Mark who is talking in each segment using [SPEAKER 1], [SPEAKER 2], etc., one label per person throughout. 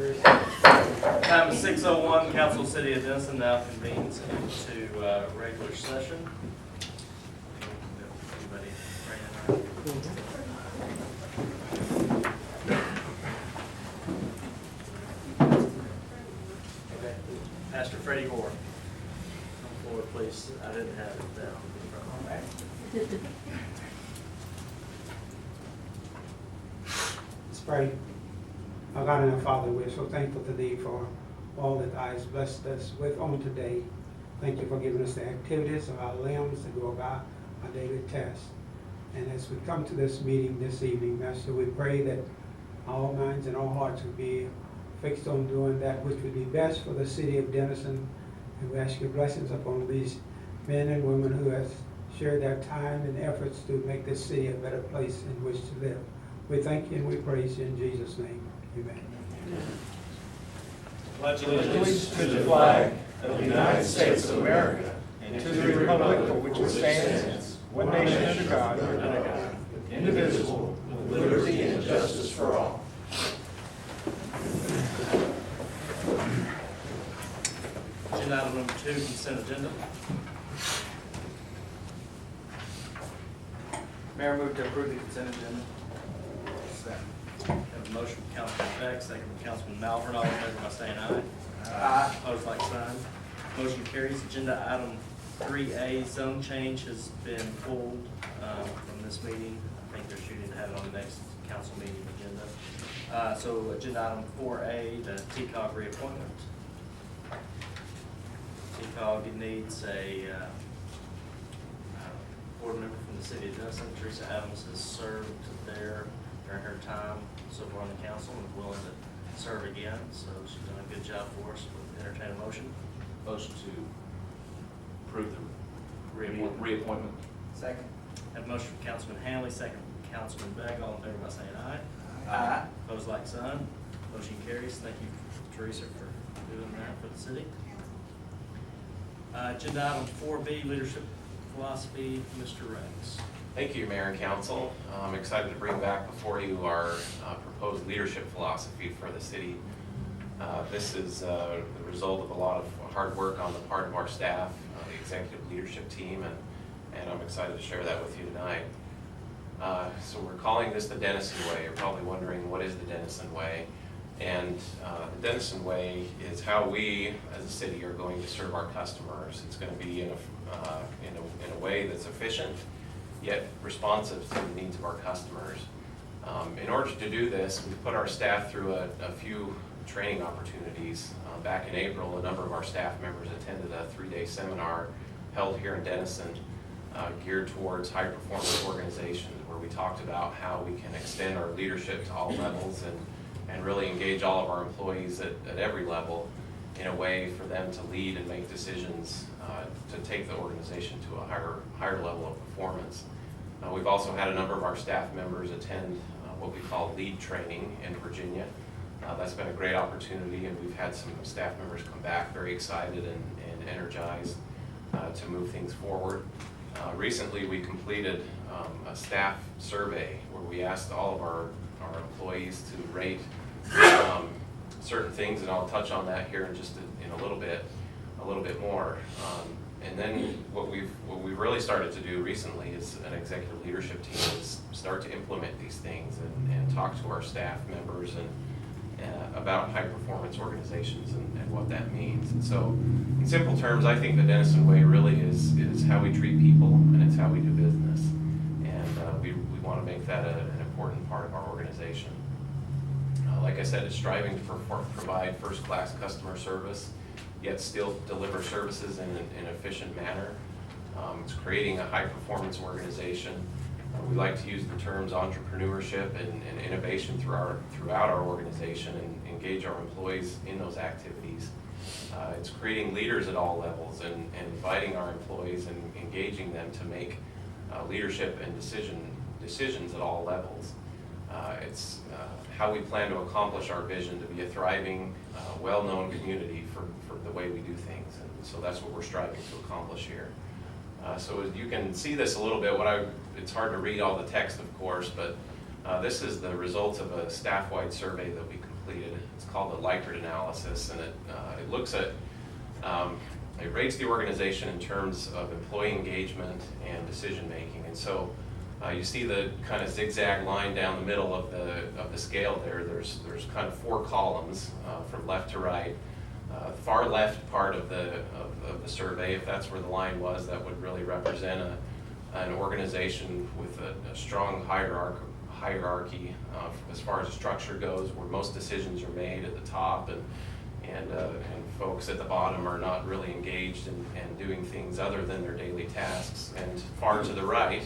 [SPEAKER 1] Time is 6:01. Council City of Denison now convenes into regular session. Everybody okay. Pastor Freddie Gore. Come forward, please. I didn't have it down. All right.
[SPEAKER 2] Let's pray. Our God and our Father, we're so thankful to Thee for all that Thou hast blessed us with on today. Thank You for giving us the activities of our limbs to go about our daily tasks. And as we come to this meeting this evening, Master, we pray that all minds and all hearts will be fixed on doing that which would be best for the city of Denison. And we ask Your blessings upon these men and women who have shared their time and efforts to make this city a better place in which to live. We thank You and we praise You in Jesus' name. Amen.
[SPEAKER 1] Pledge
[SPEAKER 3] Allegiance to the flag of the United States of America and to the republic for which it stands, one nation under God, indivisible, with liberty and justice for all.
[SPEAKER 1] Agenda item number 2, consent agenda. Mayor, move to approve the consent agenda. Have a motion from Councilman Beck, second from Councilman Malvern. All in favor by saying aye. Aye. Opposed, like sign. Motion carries. Agenda item 3A, zone change, has been pulled from this meeting. I think they're shooting to have it on the next council meeting agenda. So agenda item 4A, the TCOG reappointment. TCOG needs a board member from the city of Denison. Teresa Adams has served there during her time so far on the council and is willing to serve again. So she's done a good job for us. We'll entertain a motion.
[SPEAKER 4] Motion to approve the reappointment.
[SPEAKER 1] Second. Have a motion from Councilman Hanley, second from Councilman Begg. All in favor by saying aye.
[SPEAKER 4] Aye.
[SPEAKER 1] Opposed, like sign. Motion carries. Thank you, Teresa, for doing that for the city. Agenda item 4B, leadership philosophy, Mr. Rex.
[SPEAKER 4] Thank you, Mayor and Council. I'm excited to bring back before you our proposed leadership philosophy for the city. This is the result of a lot of hard work on the part of our staff, the executive leadership team, and I'm excited to share that with you tonight. So we're calling this the Denison Way. You're probably wondering, what is the Denison Way? And the Denison Way is how we, as a city, are going to serve our customers. It's going to be in a way that's efficient, yet responsive to the needs of our customers. In order to do this, we put our staff through a few training opportunities. Back in April, a number of our staff members attended a 3-day seminar held here in Denison geared towards high-performance organizations, where we talked about how we can extend our leadership to all levels and really engage all of our employees at every level in a way for them to lead and make decisions to take the organization to a higher level of performance. We've also had a number of our staff members attend what we call lead training in Virginia. That's been a great opportunity, and we've had some staff members come back very excited and energized to move things forward. Recently we completed a staff survey where we asked all of our employees to rate certain things, and I'll touch on that here in just in a little bit more. And then what we've really started to do recently is an executive leadership team is start to implement these things and talk to our staff members and about high performance organizations and what that means. And so in simple terms, I think the Denison Way really is how we treat people, and it's how we do business. And we want to make that an important part of our organization. Like I said, it's striving to provide first-class customer service, yet still deliver services in an efficient manner. It's creating a high-performance organization. We like to use the terms entrepreneurship and innovation throughout our organization and engage our employees in those activities. It's creating leaders at all levels and inviting our employees and engaging them to make leadership and decisions at all levels. It's how we plan to accomplish our vision to be a thriving, well-known community for the way we do things. And so that's what we're striving to accomplish here. So as you can see this a little bit, it's hard to read all the text, of course, but this is the results of a staff-wide survey that we completed It's called the Likert analysis, and it looks at, it rates the organization in terms of employee engagement and decision making. And so you see the kind of zigzag line down the middle of the scale there. There's kind of 4 columns from left to right. Far left part of the survey, if that's where the line was, that would really represent an organization with a strong hierarchy as far as the structure goes, where most decisions are made at the top, and folks at the bottom are not really engaged in doing things other than their daily tasks. And far to the right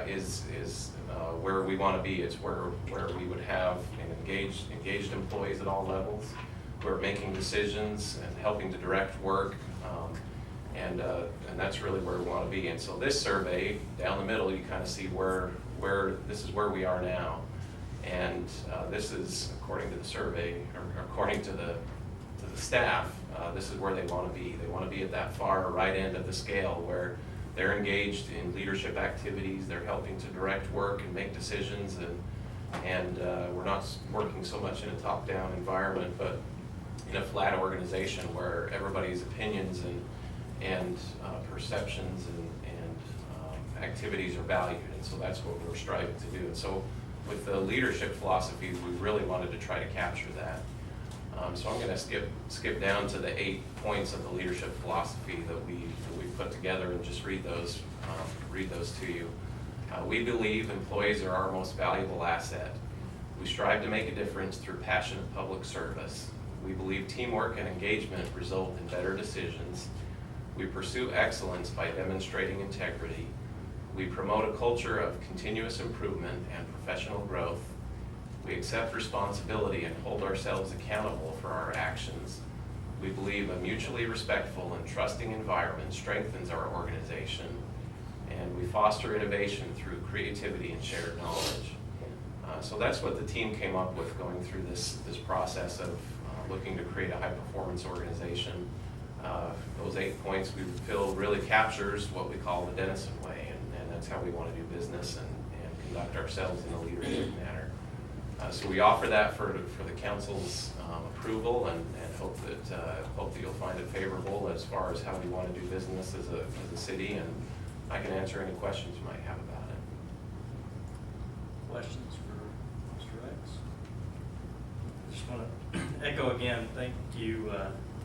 [SPEAKER 4] is where we want to be. It's where we would have engaged employees at all levels who are making decisions and helping to direct work, and that's really where we want to be. And so this survey, down the middle, you kind of see where this is where we are now, and this is, according to the survey, or according to the staff, this is where they want to be. They want to be at that far right end of the scale where they're engaged in leadership activities, they're helping to direct work and make decisions, and we're not working so much in a top-down environment, but in a flat organization where everybody's opinions and perceptions and activities are valued. And so that's what we're striving to do. And so with the leadership philosophy, we really wanted to try to capture that. So I'm going to skip down to the 8 points of the leadership philosophy that we put together and just read those to you. We believe employees are our most valuable asset. We strive to make a difference through passionate public service. We believe teamwork and engagement result in better decisions. We pursue excellence by demonstrating integrity. We promote a culture of continuous improvement and professional growth. We accept responsibility and hold ourselves accountable for our actions. We believe a mutually respectful and trusting environment strengthens our organization, and we foster innovation through creativity and shared knowledge. So that's what the team came up with going through this process of looking to create a high-performance organization. Those 8 points we feel really captures what we call the Denison way, and that's how we want to do business and conduct ourselves in a leadership manner. So we offer that for the council's approval, and hope that you'll find it favorable as far as how we want to do business as a city, and I can answer any questions you might have about it.
[SPEAKER 1] Questions for Mr. Rex? I just want to echo again, thank you,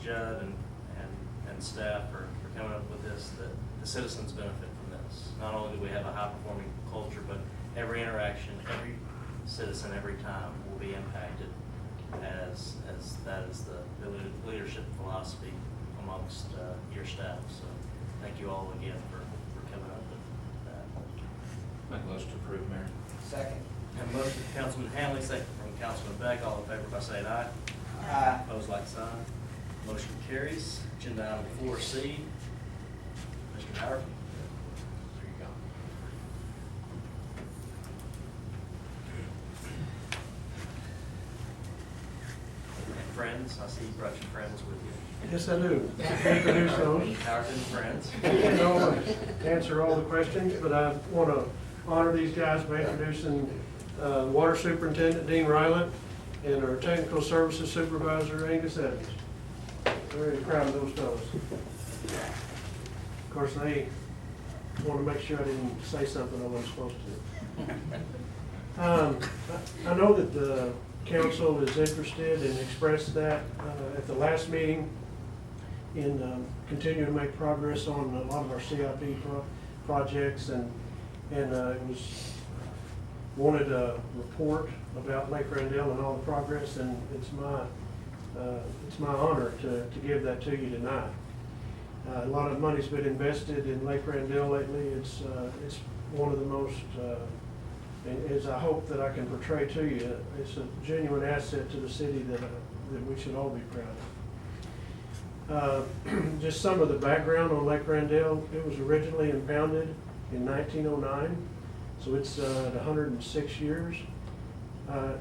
[SPEAKER 1] Judd and staff for coming up with this, that the citizens benefit from this. Not only do we have a high-performing culture, but every interaction, every citizen, every time will be impacted as that is the leadership philosophy amongst your staff. So thank you all again for coming up with that.
[SPEAKER 5] Make a motion to approve, Mayor.
[SPEAKER 6] Second.
[SPEAKER 1] Have a motion from Councilman Hanley, second from Councilman Beck. All in favor by saying aye.
[SPEAKER 6] Aye.
[SPEAKER 1] Opposed, like sign. Motion carries. Agenda item 4C. Mr. Howard.
[SPEAKER 4] There you go.
[SPEAKER 1] And friends, I see you brought your friends with you.
[SPEAKER 3] Yes, I do. Introduce those.
[SPEAKER 1] Howard and friends.
[SPEAKER 3] I don't answer all the questions, but I want to honor these guys by introducing Water Superintendent Dean Ryland and our Technical Services Supervisor Angus Evans. Very proud of those fellows. Of course, they want to make sure I didn't say something I wasn't supposed to. I know that the council is interested and expressed that at the last meeting in continuing to make progress on a lot of our CIP projects, and it was wanted a report about Lake Randell and all the progress, and it's my honor to give that to you tonight. A lot of money's been invested in Lake Randell lately. It's one of the most, as I hope that I can portray to you, it's a genuine asset to the city that we should all be proud of. Just some of the background on Lake Randell. It was originally impounded in 1909, so it's at 106 years.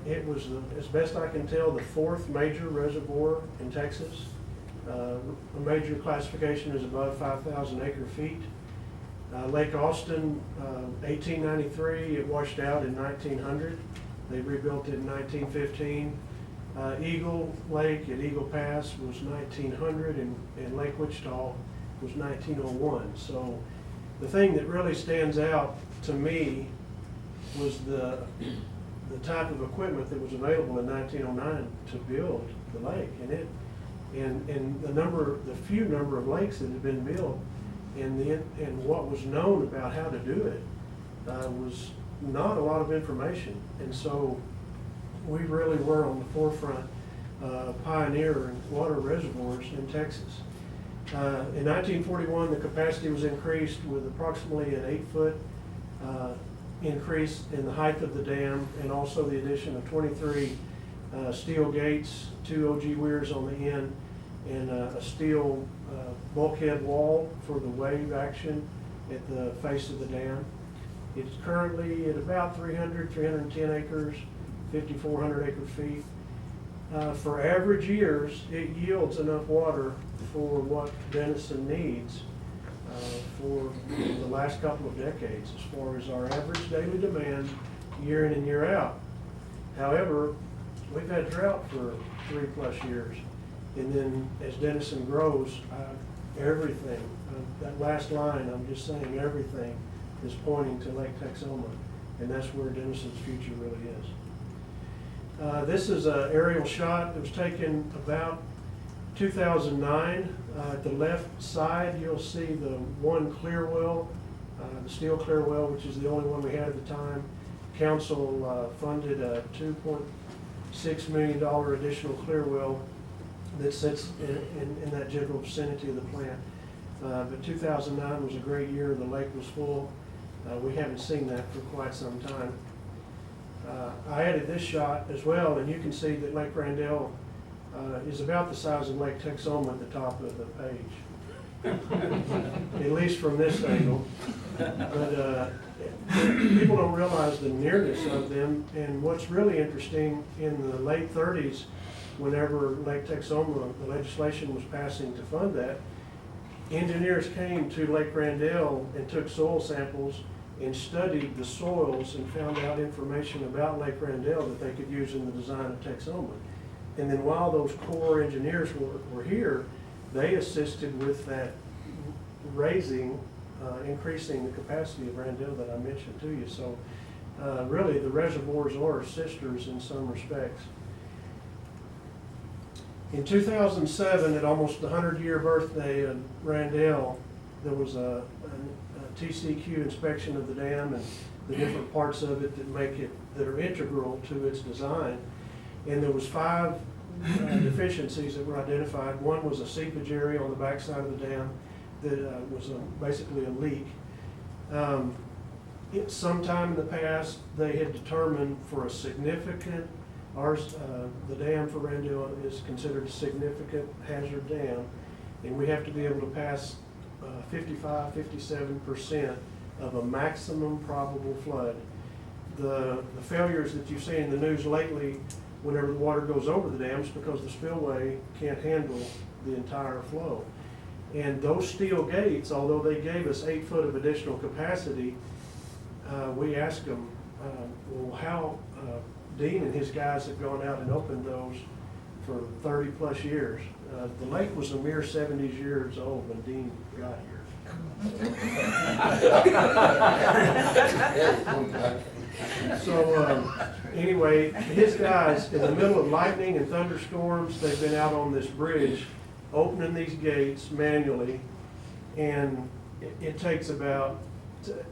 [SPEAKER 3] It was, as best I can tell, the 4th major reservoir in Texas. A major classification is above 5,000 acre feet. Lake Austin, 1893, it washed out in 1900. They rebuilt it in 1915.
[SPEAKER 6] Eagle Lake at Eagle Pass was 1900, and Lake Wichita was 1901. So the thing that really stands out to me was the type of equipment that was available in 1909 to build the lake, and the few number of lakes that had been built, and what was known about how to do it was not a lot of information. And so we really were on the forefront pioneer in water reservoirs in Texas. In 1941, the capacity was increased with approximately an 8-foot increase in the height of the dam, and also the addition of 23 steel gates, 2 OG weirs on the end, and a steel bulkhead wall for the wave action at the face of the dam. It's currently at about 310 acres, 5,400 acre feet. For average years, it yields enough water for what Denison needs for the last couple of decades as far as our average daily demand year in and year out. However, we've had drought for 3+ years, and then as Denison grows, everything, that last line, I'm just saying everything is pointing to Lake Texoma, and that's where Denison's future really is. This is an aerial shot that was taken about 2009. At the left side, you'll see the one clear well, the steel clear well, which is the only one we had at the time. Council funded a $2.6 million additional clear well that sits in that general vicinity of the plant. But 2009 was a great year. The lake was full. We haven't seen that for quite some time. I added this shot as well, and you can see that Lake Randell is about the size of Lake Texoma at the top of the page, at least from this angle. But people don't realize the nearness of them, and what's really interesting, in the late 30s, whenever Lake Texoma, the legislation was passing to fund that, engineers came to Lake Randell and took soil samples and studied the soils and found out information about Lake Randell that they could use in the design of Texoma. And then while those Corps engineers were here, they assisted with that increasing the capacity of Randell that I mentioned to you. So really the reservoirs are sisters in some respects. In 2007, at almost the 100-year birthday of Randell, there was a TCQ inspection of the dam and the different parts of it that are integral to its design. And there was 5 deficiencies that were identified. One was a seepage area on the backside of the dam that was basically a leak. Sometime in the past, they had determined for a significant, the dam for Randell is considered a significant hazard dam, and we have to be able to pass 55–57% of a maximum probable flood. The failures that you see in the news lately, whenever the water goes over the dams, because the spillway can't handle the entire flow. And those steel gates, although they gave us 8 foot of additional capacity, we asked them, well, how Dean and his guys have gone out and opened those for 30+ years. The lake was a mere 70 years old when Dean got here. So anyway, his guys, in the middle of lightning and thunderstorms, they've been out on this bridge opening these gates manually, and it takes about,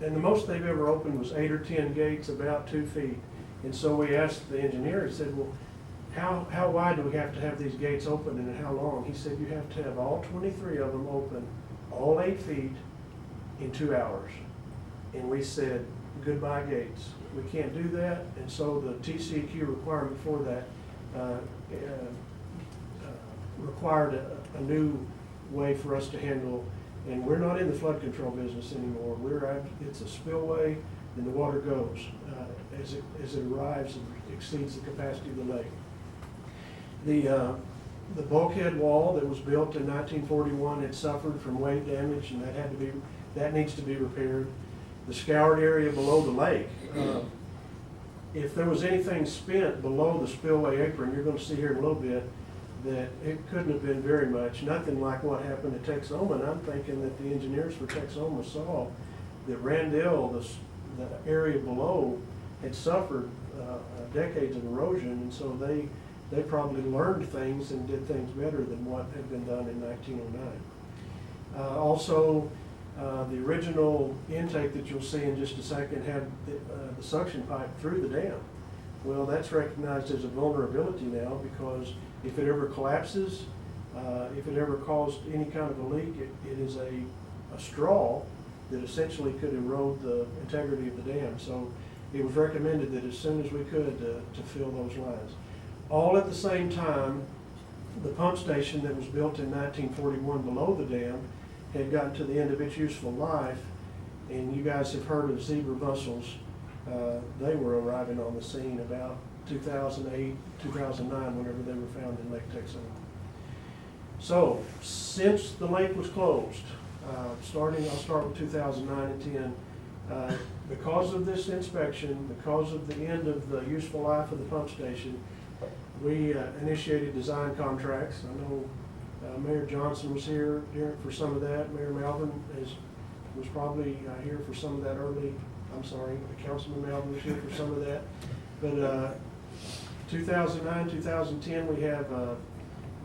[SPEAKER 6] and the most they've ever opened was 8 or 10 gates, about 2 feet. And so we asked the engineer, he said, well, how wide do we have to have these gates open and how long? He said, you have to have all 23 of them open, all 8 feet, in 2 hours. And we said, goodbye gates. We can't do that. And so the TCQ requirement for that required a new way for us to handle, and we're not in the flood control business anymore. It's a spillway, and the water goes as it arrives and exceeds the capacity of the lake. The bulkhead wall that was built in 1941 had suffered from wave damage, and that needs to be repaired. The scoured area below the lake, if there was anything spent below the spillway apron, you're gonna see here in a little bit, that it couldn't have been very much, nothing like what happened at Texoma. And I'm thinking that the engineers for Texoma saw that Randell, the area below, had suffered decades of erosion, and so they probably learned things and did things better than what had been done in 1909. Also, the original intake that you'll see in just a second had the suction pipe through the dam. Well, that's recognized as a vulnerability now, because if it ever collapses, if it ever caused any kind of a leak, it is a straw that essentially could erode the integrity of the dam. So it was recommended that as soon as we could to fill those lines. All at the same time, the pump station that was built in 1941 below the dam had gotten to the end of its useful life, and you guys have heard of zebra mussels. They were arriving on the scene about 2008, 2009, whenever they were found in Lake Texoma. So, since the lake was closed, I'll start with 2009 and 10, because of this inspection, because of the end of the useful life of the pump station, we initiated design contracts. I know Mayor Johnson was here for some of that. Mayor Melvin was probably here for some of that early. I'm sorry, Councilman Melvin was here for some of that. But 2009, 2010, we have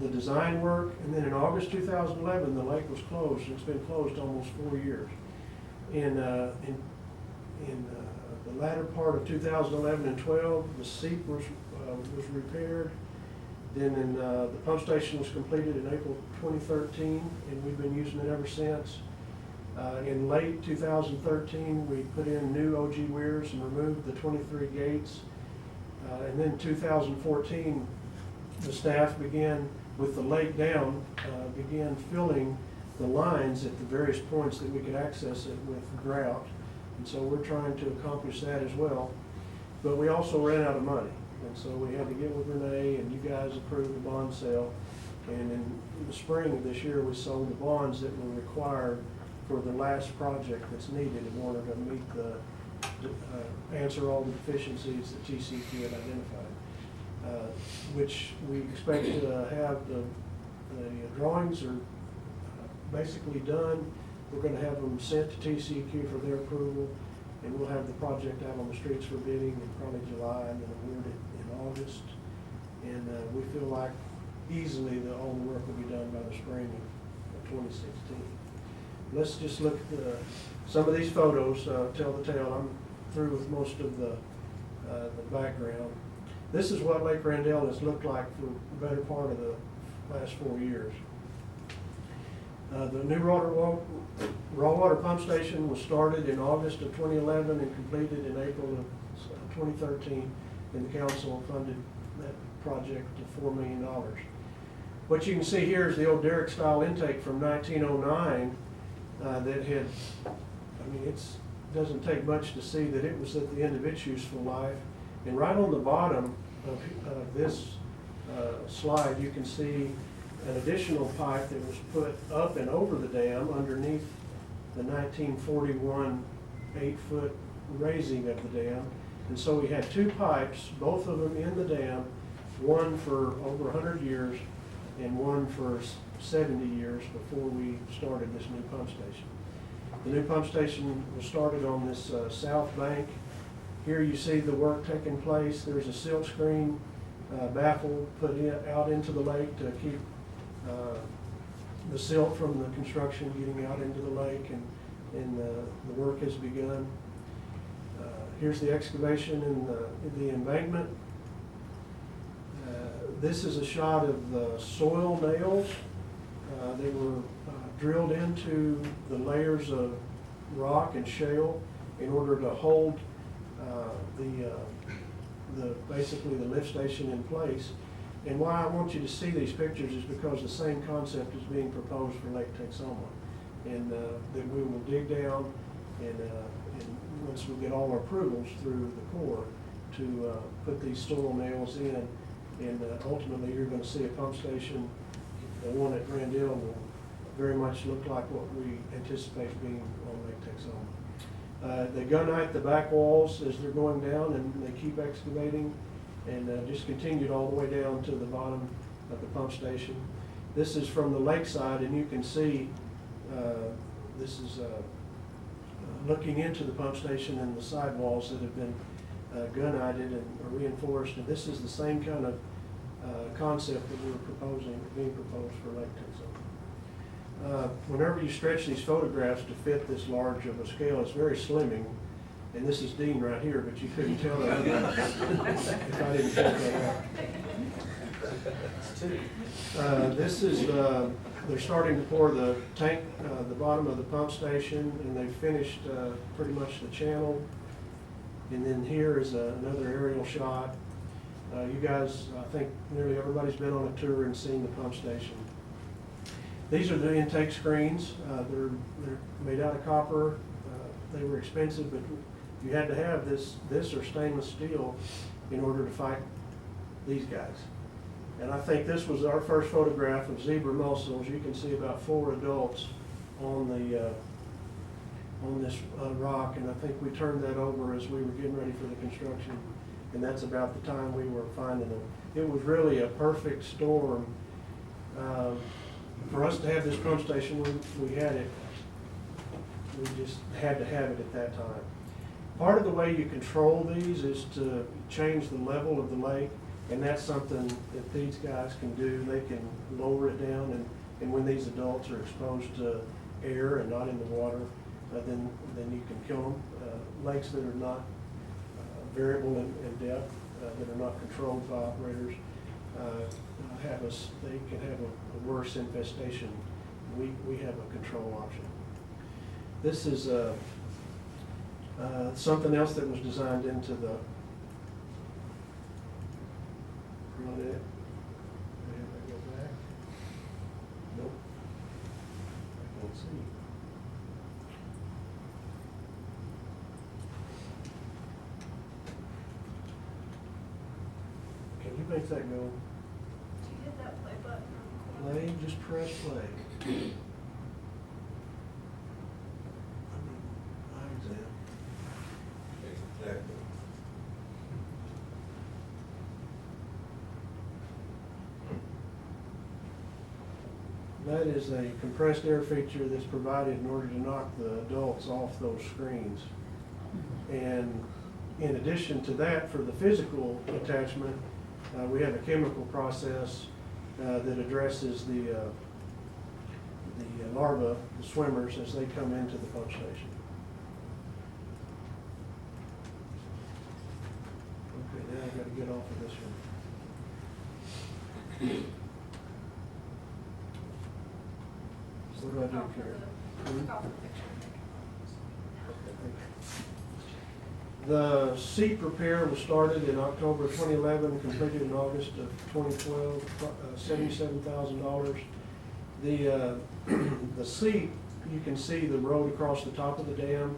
[SPEAKER 6] the design work, and then in August 2011, the lake was closed. It's been closed almost 4 years. In the latter part of 2011 and 12, the seep was repaired. Then the pump station was completed in April 2013, and we've been using it ever since. In late 2013, we put in new OG weirs and removed the 23 gates. And then 2014, the staff began, with the lake down, began filling the lines at the various points that we could access it with grout. And so we're trying to accomplish that as well. But we also ran out of money. And so we had to get with Renee, and you guys approved the bond sale. And in the spring of this year, we sold the bonds that were required for the last project that's needed in order to meet answer all the deficiencies that TCQ had identified. Which we expect to have the drawings are basically done. We're going to have them sent to TCQ for their approval, and we'll have the project out on the streets for bidding in probably July, and then award it in August. And we feel like easily all the work will be done by the spring of 2016. Let's just look at some of these photos, tell the tale. I'm through with most of the background. This is what Lake Randell has looked like for the better part of the last 4 years. The new raw water pump station was started in August of 2011 and completed in April of 2013, and the council funded that project to $4 million. What you can see here is the old derrick style intake from 1909 that had, I mean, it doesn't take much to see that it was at the end of its useful life. And right on the bottom of this slide, you can see an additional pipe that was put up and over the dam underneath the 1941 8-foot raising of the dam. And so we had two pipes, both of them in the dam, one for over 100 years and one for 70 years before we started this new pump station. The new pump station was started on this south bank. Here you see the work taking place. There's a silt screen baffle put out into the lake to keep the silt from the construction getting out into the lake, and the work has begun. Here's the excavation in the embankment. This is a shot of the soil nails. They were drilled into the layers of rock and shale in order to hold basically the lift station in place. And why I want you to see these pictures is because the same concept is being proposed for Lake Texoma. And that we will dig down and once we get all our approvals through the Corps to put these soil nails in, and ultimately you're going to see a pump station. The one at Randell will very much look like what we anticipate being on Lake Texoma. They gunite the back walls as they're going down, and they keep excavating, and just continued all the way down to the bottom of the pump station. This is from the lakeside, and you can see this is looking into the pump station and the sidewalls that have been gunnited and reinforced. And this is the same kind of concept that we're being proposed for Lake Denison. Whenever you stretch these photographs to fit this large of a scale, it's very slimming. And this is Dean right here, but you couldn't tell that if I didn't point that out. This is, they're starting to pour the tank, the bottom of the pump station, and they've finished pretty much the channel. And then here is another aerial shot. You guys, I think nearly everybody's been on a tour and seen the pump station. These are the intake screens. They're made out of copper. They were expensive, but you had to have this or stainless steel in order to fight these guys. And I think this was our first photograph of zebra mussels. You can see about 4 adults on this rock, and I think we turned that over as we were getting ready for the construction, and that's about the time we were finding them. It was really a perfect storm. For us to have this pump station, we had it. We just had to have it at that time. Part of the way you control these is to change the level of the lake, and that's something that these guys can do. They can lower it down, and when these adults are exposed to air and not in the water, then you can kill them. Lakes that are not variable in depth, that are not controlled by operators, they can have a worse infestation. We have a control option. This is something else that was designed into the Claudette. Have I go back? Nope. I can't see. Can you make that go?
[SPEAKER 7] Did you hit that play button on the corner?
[SPEAKER 6] Play, just press play. Eye exam.
[SPEAKER 3] Exactly.
[SPEAKER 6] That is a compressed air feature that's provided in order to knock the adults off those screens. And in addition to that, for the physical attachment, we have a chemical process that addresses the larvae, the swimmers, as they come into the pump station. Okay, now I've got to get off of this one. So what do I do here?
[SPEAKER 7] Off the picture.
[SPEAKER 6] The seat repair was started in October 2011, completed in August of 2012, $77,000. The seat, you can see the road across the top of the dam.